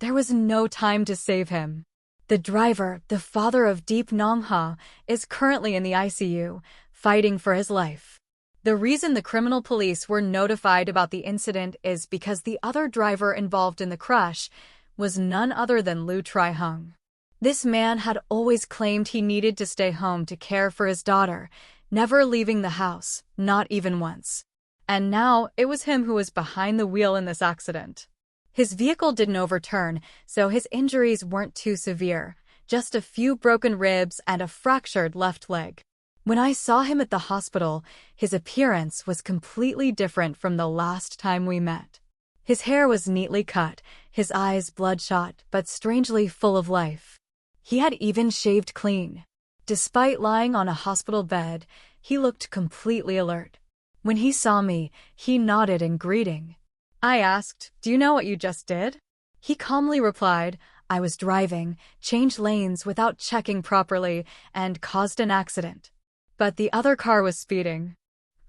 There was no time to save him. The driver, the father of Deep Nong Ha, is currently in the ICU, fighting for his life. The reason the criminal police were notified about the incident is because the other driver involved in the crash was none other than Lu Tri-hung. This man had always claimed he needed to stay home to care for his daughter, never leaving the house, not even once. And now it was him who was behind the wheel in this accident. His vehicle didn't overturn, so his injuries weren't too severe, just a few broken ribs and a fractured left leg. When I saw him at the hospital, his appearance was completely different from the last time we met. His hair was neatly cut, his eyes bloodshot but strangely full of life. He had even shaved clean. Despite lying on a hospital bed, he looked completely alert. When he saw me, he nodded in greeting. I asked, "Do you know what you just did?" He calmly replied, "I was driving, changed lanes without checking properly, and caused an accident. But the other car was speeding.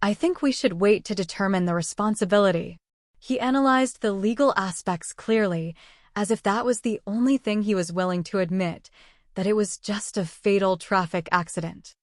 I think we should wait to determine the responsibility." He analyzed the legal aspects clearly, as if that was the only thing he was willing to admit, that it was just a fatal traffic accident.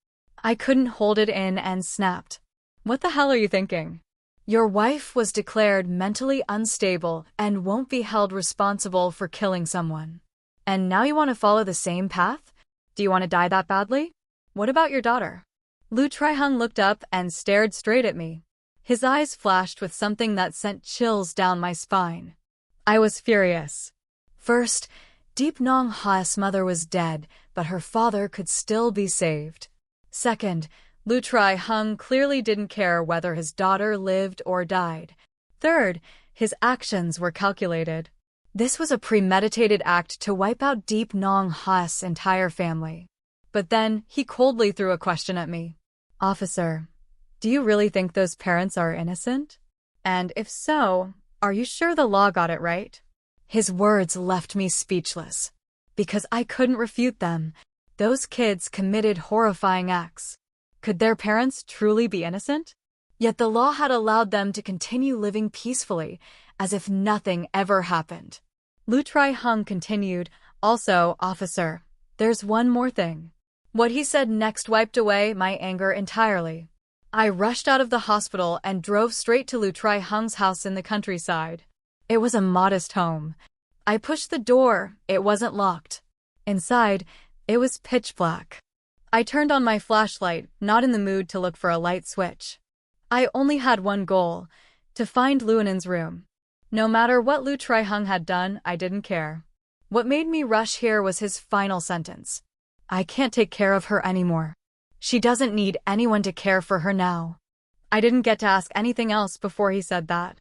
I couldn't hold it in and snapped. "What the hell are you thinking? Your wife was declared mentally unstable and won't be held responsible for killing someone. And now you want to follow the same path? Do you want to die that badly? What about your daughter?" Lu Tri-hung looked up and stared straight at me. His eyes flashed with something that sent chills down my spine. I was furious. First, Deep Nong Ha's mother was dead, but her father could still be saved. Second, Lu Tri-hung clearly didn't care whether his daughter lived or died. Third, his actions were calculated. This was a premeditated act to wipe out Deep Nong Ha's entire family. But then he coldly threw a question at me. "Officer, do you really think those parents are innocent? And if so, are you sure the law got it right?" His words left me speechless. Because I couldn't refute them. Those kids committed horrifying acts. Could their parents truly be innocent? Yet the law had allowed them to continue living peacefully, as if nothing ever happened. Lu Tri-hung continued, "Also, officer, there's one more thing." What he said next wiped away my anger entirely. I rushed out of the hospital and drove straight to Lu Tri-hung's house in the countryside. It was a modest home. I pushed the door, it wasn't locked. Inside, it was pitch black. I turned on my flashlight, not in the mood to look for a light switch. I only had one goal, to find Luanen's room. No matter what Lu Tri-hung had done, I didn't care. What made me rush here was his final sentence. "I can't take care of her anymore. She doesn't need anyone to care for her now." I didn't get to ask anything else before he said that.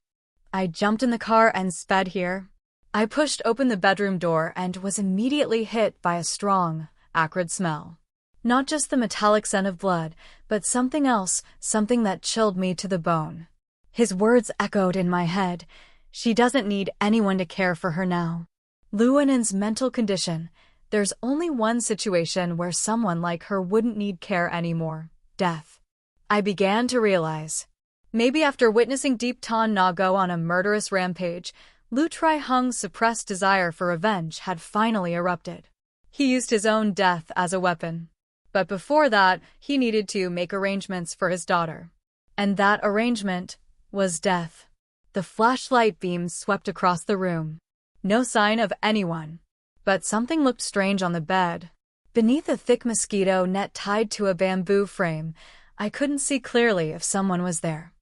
I jumped in the car and sped here. I pushed open the bedroom door and was immediately hit by a strong, acrid smell. Not just the metallic scent of blood, but something else, something that chilled me to the bone. His words echoed in my head. She doesn't need anyone to care for her now. Luanen's mental condition. There's only one situation where someone like her wouldn't need care anymore. Death. I began to realize. Maybe after witnessing Deep Ton Na go on a murderous rampage, Lu Tri-hung's suppressed desire for revenge had finally erupted. He used his own death as a weapon. But before that, he needed to make arrangements for his daughter. And that arrangement was death. The flashlight beam swept across the room. No sign of anyone. But something looked strange on the bed. Beneath a thick mosquito net tied to a bamboo frame, I couldn't see clearly if someone was there.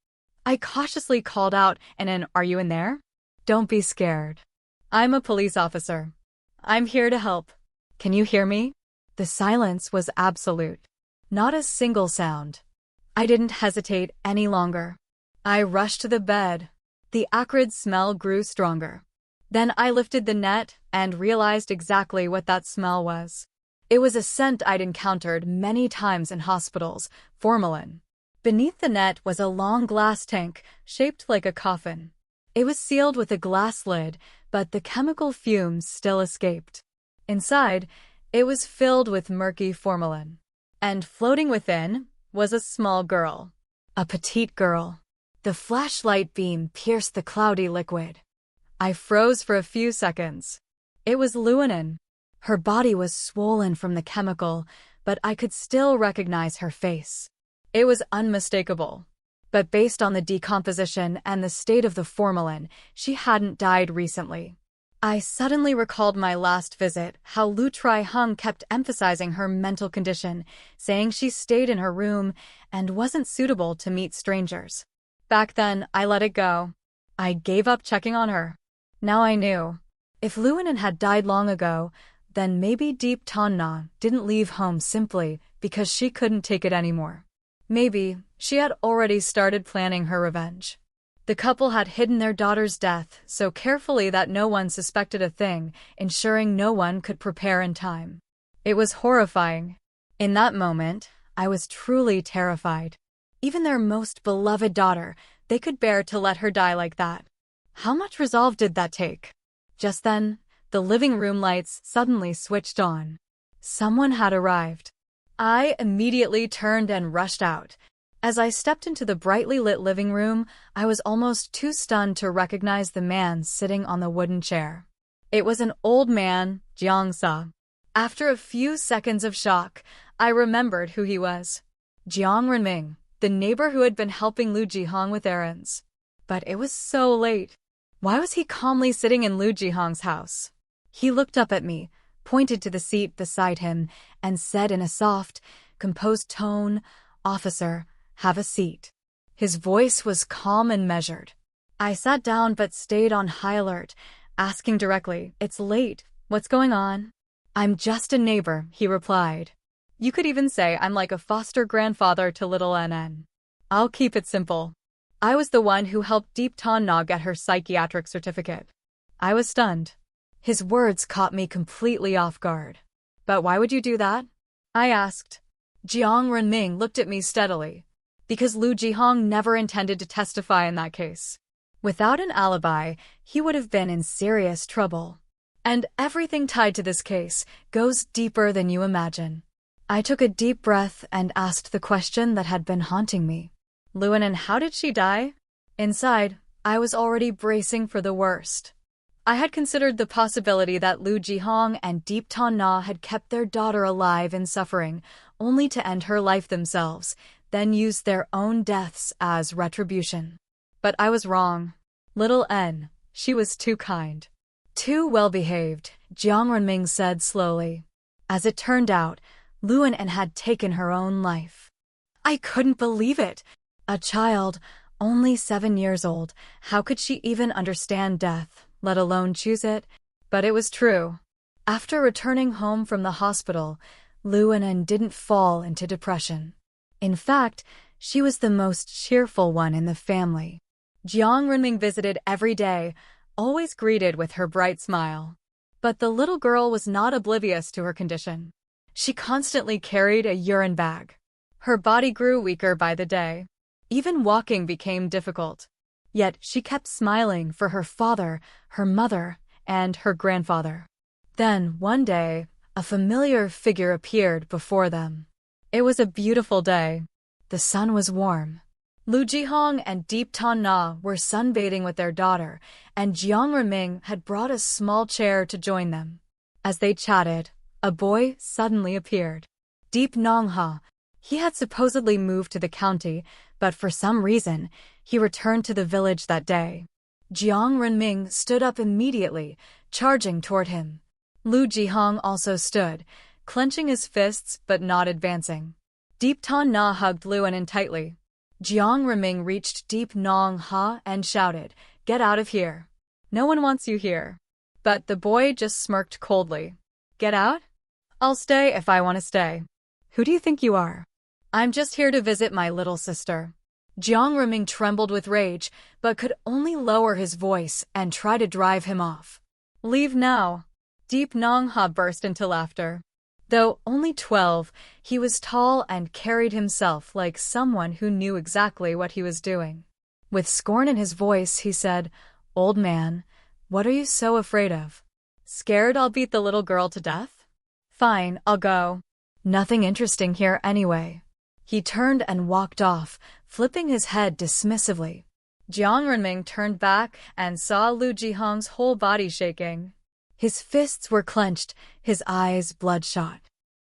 I cautiously called out in an "Are you in there?" "Don't be scared. I'm a police officer. I'm here to help. Can you hear me?" The silence was absolute. Not a single sound. I didn't hesitate any longer. I rushed to the bed. The acrid smell grew stronger. Then I lifted the net and realized exactly what that smell was. It was a scent I'd encountered many times in hospitals, formalin. Beneath the net was a long glass tank shaped like a coffin. It was sealed with a glass lid, but the chemical fumes still escaped. Inside, it was filled with murky formalin. And floating within was a small girl. A petite girl. The flashlight beam pierced the cloudy liquid. I froze for a few seconds. It was Luanin. Her body was swollen from the chemical, but I could still recognize her face. It was unmistakable. But based on the decomposition and the state of the formalin, she hadn't died recently. I suddenly recalled my last visit, how Lu Tri-hung kept emphasizing her mental condition, saying she stayed in her room and wasn't suitable to meet strangers. Back then, I let it go. I gave up checking on her. Now I knew. If Luanin had died long ago, then maybe Deep Ton Na didn't leave home simply because she couldn't take it anymore. Maybe she had already started planning her revenge. The couple had hidden their daughter's death so carefully that no one suspected a thing, ensuring no one could prepare in time. It was horrifying. In that moment, I was truly terrified. Even their most beloved daughter, they could bear to let her die like that. How much resolve did that take? Just then, the living room lights suddenly switched on. Someone had arrived. I immediately turned and rushed out. As I stepped into the brightly lit living room, I was almost too stunned to recognize the man sitting on the wooden chair. It was an old man, Jiang Sa. After a few seconds of shock, I remembered who he was. Jiang Renming, the neighbor who had been helping Lu Jihong with errands. But it was so late. Why was he calmly sitting in Lu Jihong's house? He looked up at me, pointed to the seat beside him, and said in a soft, composed tone, "Officer, have a seat." His voice was calm and measured. I sat down but stayed on high alert, asking directly, "It's late. What's going on?" "I'm just a neighbor," he replied. "You could even say I'm like a foster grandfather to little NN. I'll keep it simple. I was the one who helped Deep Ton Na get her psychiatric certificate." I was stunned. His words caught me completely off guard. "But why would you do that?" I asked. Jiang Renming looked at me steadily. "Because Lu Jihong never intended to testify in that case. Without an alibi, he would have been in serious trouble. And everything tied to this case goes deeper than you imagine." I took a deep breath and asked the question that had been haunting me. "Luanin, how did she die?" Inside, I was already bracing for the worst. I had considered the possibility that Lu Jihong and Deep Ton Na had kept their daughter alive in suffering, only to end her life themselves, then use their own deaths as retribution. But I was wrong. Little N, she was too kind. Too well-behaved, Jiang Renming said slowly. As it turned out, Luanin had taken her own life. I couldn't believe it. A child, only 7 years old, how could she even understand death, let alone choose it? But it was true. After returning home from the hospital, Luanin didn't fall into depression. In fact, she was the most cheerful one in the family. Jiang Renming visited every day, always greeted with her bright smile. But the little girl was not oblivious to her condition. She constantly carried a urine bag. Her body grew weaker by the day. Even walking became difficult. Yet she kept smiling for her father, her mother, and her grandfather. Then, one day, a familiar figure appeared before them. It was a beautiful day. The sun was warm. Lu Jihong and Deep Ton Na were sunbathing with their daughter, and Jiang Renming had brought a small chair to join them. As they chatted, a boy suddenly appeared. Deep Nongha. He had supposedly moved to the county, but for some reason, he returned to the village that day. Jiang Renming stood up immediately, charging toward him. Lu Jihong also stood, clenching his fists but not advancing. Deep Ton Na hugged Luanin tightly. Jiang Renming reached Deep Nong Ha and shouted, "Get out of here. No one wants you here." But the boy just smirked coldly. "Get out? I'll stay if I want to stay. Who do you think you are?" "I'm just here to visit my little sister." Jiang Renming trembled with rage, but could only lower his voice and try to drive him off. "Leave now." Deep Nong Ha burst into laughter. Though only 12, he was tall and carried himself like someone who knew exactly what he was doing. With scorn in his voice, he said, "Old man, what are you so afraid of? Scared I'll beat the little girl to death? Fine, I'll go. Nothing interesting here anyway." He turned and walked off, flipping his head dismissively. Jiang Renming turned back and saw Lu Jihong's whole body shaking. His fists were clenched, his eyes bloodshot.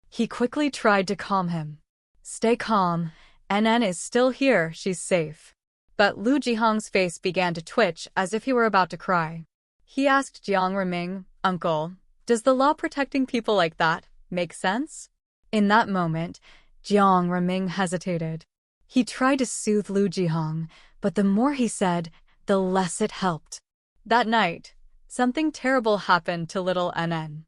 He quickly tried to calm him. "Stay calm. NN is still here, she's safe." But Lu Jihong's face began to twitch as if he were about to cry. He asked Jiang Reming, "Uncle, does the law protecting people like that make sense?" In that moment, Jiang Reming hesitated. He tried to soothe Lu Jihong, but the more he said, the less it helped. That night, something terrible happened to little NN.